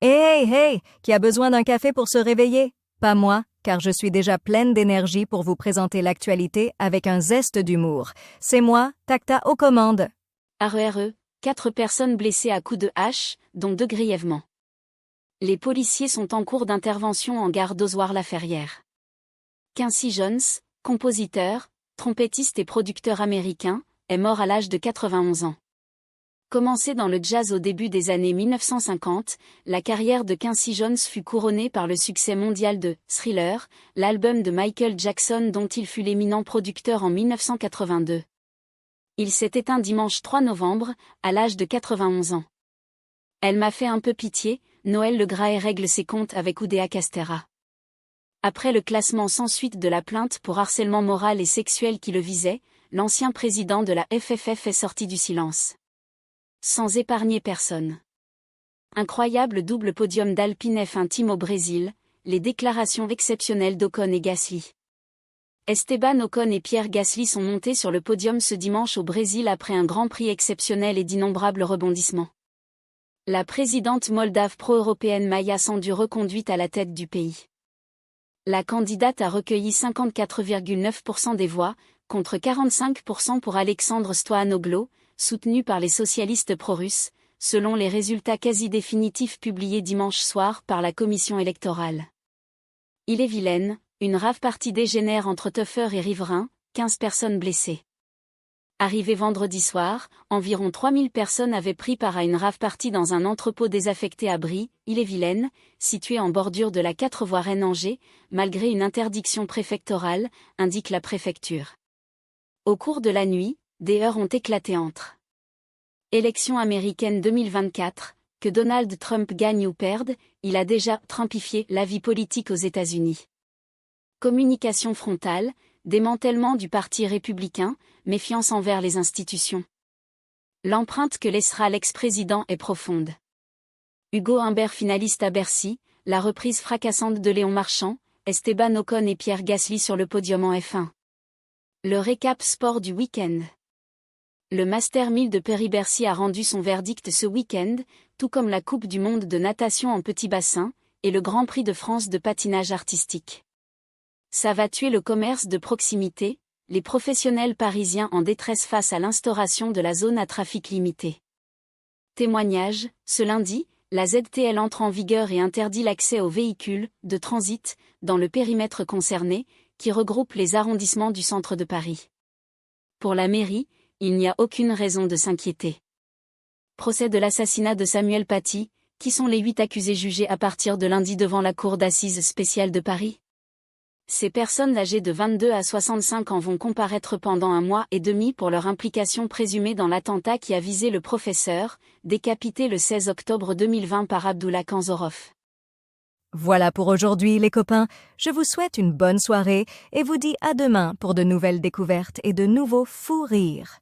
Hey, hey, qui a besoin d'un café pour se réveiller? Pas moi, car je suis déjà pleine d'énergie pour vous présenter l'actualité avec un zeste d'humour. C'est moi, Tacta aux commandes. Arre, 4 personnes blessées à coups de hache, dont 2 grièvement. Les policiers sont en cours d'intervention en gare d'Ozoir-la-Ferrière. Quincy Jones, compositeur, trompettiste et producteur américain, est mort à l'âge de 91 ans. Commencé dans le jazz au début des années 1950, la carrière de Quincy Jones fut couronnée par le succès mondial de « Thriller », l'album de Michael Jackson dont il fut l'éminent producteur en 1982. Il s'est éteint dimanche 3 novembre, à l'âge de 91 ans. Elle m'a fait un peu pitié, Noël Le Graët règle ses comptes avec Oudéa Castéra. Après le classement sans suite de la plainte pour harcèlement moral et sexuel qui le visait, l'ancien président de la FFF est sorti du silence. Sans épargner personne. Incroyable double podium d'Alpine F1 Team au Brésil, les déclarations exceptionnelles d'Ocon et Gasly. Esteban Ocon et Pierre Gasly sont montés sur le podium ce dimanche au Brésil après un Grand Prix exceptionnel et d'innombrables rebondissements. La présidente moldave pro-européenne Maia Sandu reconduite à la tête du pays. La candidate a recueilli 54,9% des voix, contre 45% pour Alexandre Stoyanoglo, soutenu par les socialistes pro-russes, selon les résultats quasi définitifs publiés dimanche soir par la commission électorale. Ille-et-Vilaine, une rave party dégénère entre teufeurs et riverains, 15 personnes blessées. Arrivé vendredi soir, environ 3000 personnes avaient pris part à une rave party dans un entrepôt désaffecté à Brie, Ille-et-Vilaine, situé en bordure de la 4 voies Rennes-Angers, malgré une interdiction préfectorale, indique la préfecture. Au cours de la nuit, des heurts ont éclaté entre élections américaines 2024, que Donald Trump gagne ou perde, il a déjà trumpifié la vie politique aux États-Unis. Communication frontale, démantèlement du Parti républicain, méfiance envers les institutions. L'empreinte que laissera l'ex-président est profonde. Hugo Humbert finaliste à Bercy, la reprise fracassante de Léon Marchand, Esteban Ocon et Pierre Gasly sur le podium en F1. Le récap sport du week-end. Le Master 1000 de Paris-Bercy a rendu son verdict ce week-end, tout comme la Coupe du monde de natation en petit bassin, et le Grand Prix de France de patinage artistique. Ça va tuer le commerce de proximité, les professionnels parisiens en détresse face à l'instauration de la zone à trafic limité. Témoignage, ce lundi, la ZTL entre en vigueur et interdit l'accès aux véhicules de transit dans le périmètre concerné, qui regroupe les arrondissements du centre de Paris. Pour la mairie, il n'y a aucune raison de s'inquiéter. Procès de l'assassinat de Samuel Paty, qui sont les 8 accusés jugés à partir de lundi devant la cour d'assises spéciale de Paris. Ces personnes âgées de 22 à 65 ans vont comparaître pendant 1 mois et demi pour leur implication présumée dans l'attentat qui a visé le professeur, décapité le 16 octobre 2020 par Abdullah Kanzorov. Voilà pour aujourd'hui les copains, je vous souhaite une bonne soirée et vous dis à demain pour de nouvelles découvertes et de nouveaux fous rires.